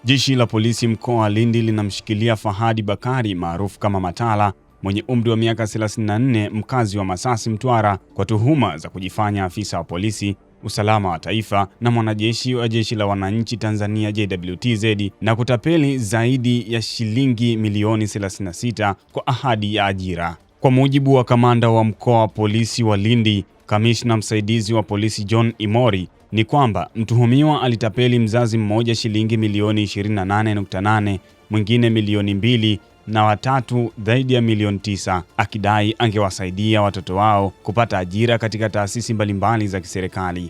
Jeshi la polisi mkoa wa Lindi linamshikilia Fahadi Bakari maarufu kama Matala mwenye umri wa miaka 34, mkazi wa Masasi, Mtwara, kwa tuhuma za kujifanya afisa wa polisi, usalama wa taifa na mwanajeshi wa Jeshi la Wananchi Tanzania JWTZ na kutapeli zaidi ya shilingi milioni 36 kwa ahadi ya ajira. Kwa mujibu wa kamanda wa mkoa wa polisi wa Lindi, kamishna msaidizi wa polisi John Imori, ni kwamba mtuhumiwa alitapeli mzazi mmoja shilingi milioni 28.8, mwingine milioni 2 na watatu zaidi ya milioni 9, akidai angewasaidia watoto wao kupata ajira katika taasisi mbalimbali za kiserikali.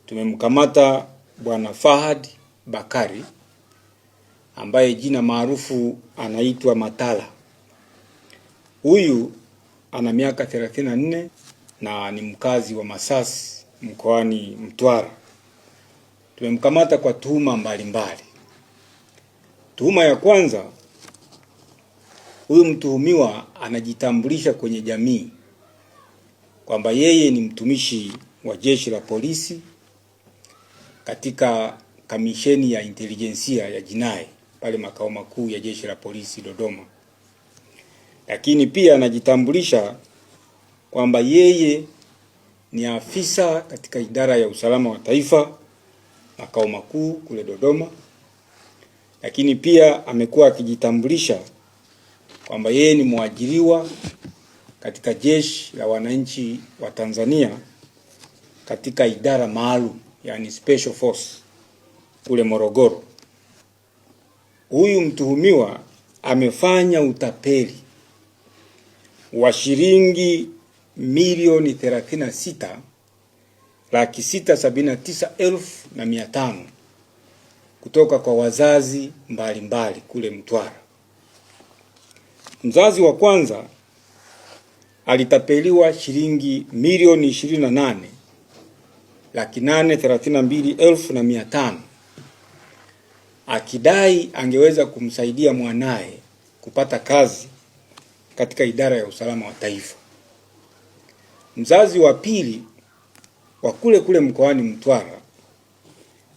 Tumemkamata Bwana Fahad Bakari ambaye jina maarufu anaitwa Matala. Huyu ana miaka 34 na ni mkazi wa Masasi mkoani Mtwara. Tumemkamata kwa tuhuma mbalimbali. Tuhuma ya kwanza, huyu mtuhumiwa anajitambulisha kwenye jamii kwamba yeye ni mtumishi wa jeshi la polisi katika kamisheni ya intelijensia ya jinai pale makao makuu ya jeshi la polisi Dodoma. Lakini pia anajitambulisha kwamba yeye ni afisa katika idara ya usalama wa taifa makao makuu kule Dodoma. Lakini pia amekuwa akijitambulisha kwamba yeye ni mwajiriwa katika Jeshi la Wananchi wa Tanzania katika idara maalum, yani special force kule Morogoro. Huyu mtuhumiwa amefanya utapeli wa shilingi milioni 36,679,500 kutoka kwa wazazi mbalimbali kule Mtwara. Mzazi wa kwanza alitapeliwa shilingi milioni 28,832,500 akidai angeweza kumsaidia mwanae kupata kazi katika idara ya usalama wa taifa. Mzazi wa pili wa kule mkoani Mtwara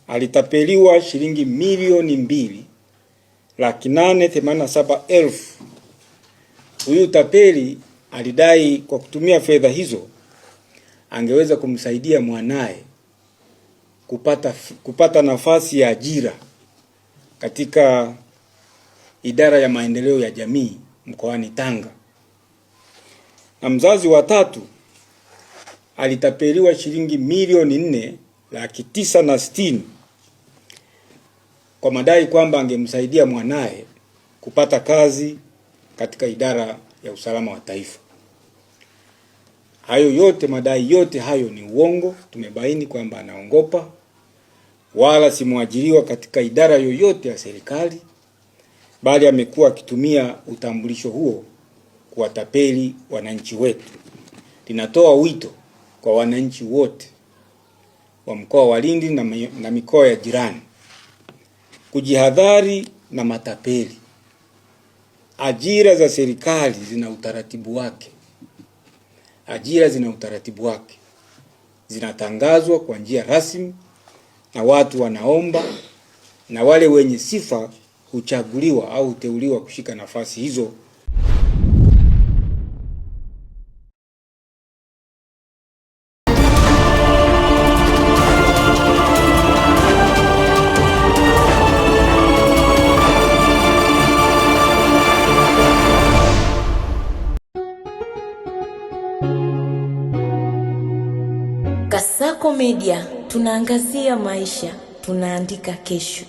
alitapeliwa shilingi milioni 2,887,000. Huyu tapeli alidai kwa kutumia fedha hizo angeweza kumsaidia mwanae kupata nafasi ya ajira katika idara ya maendeleo ya jamii mkoani Tanga. Na mzazi wa tatu alitapeliwa shilingi milioni 4,960,000 kwa madai kwamba angemsaidia mwanae kupata kazi katika idara ya usalama wa taifa. Hayo yote, madai yote hayo ni uongo. Tumebaini kwamba anaongopa, wala si mwajiriwa katika idara yoyote ya serikali, bali amekuwa akitumia utambulisho huo kuwatapeli wananchi wetu. Linatoa wito kwa wananchi wote wa mkoa wa Lindi na mikoa ya jirani kujihadhari na matapeli. Ajira za serikali zina utaratibu wake. Ajira zina utaratibu wake. Zinatangazwa kwa njia rasmi na watu wanaomba, na wale wenye sifa huchaguliwa au huteuliwa kushika nafasi hizo. Kasako Media, tunaangazia maisha, tunaandika kesho.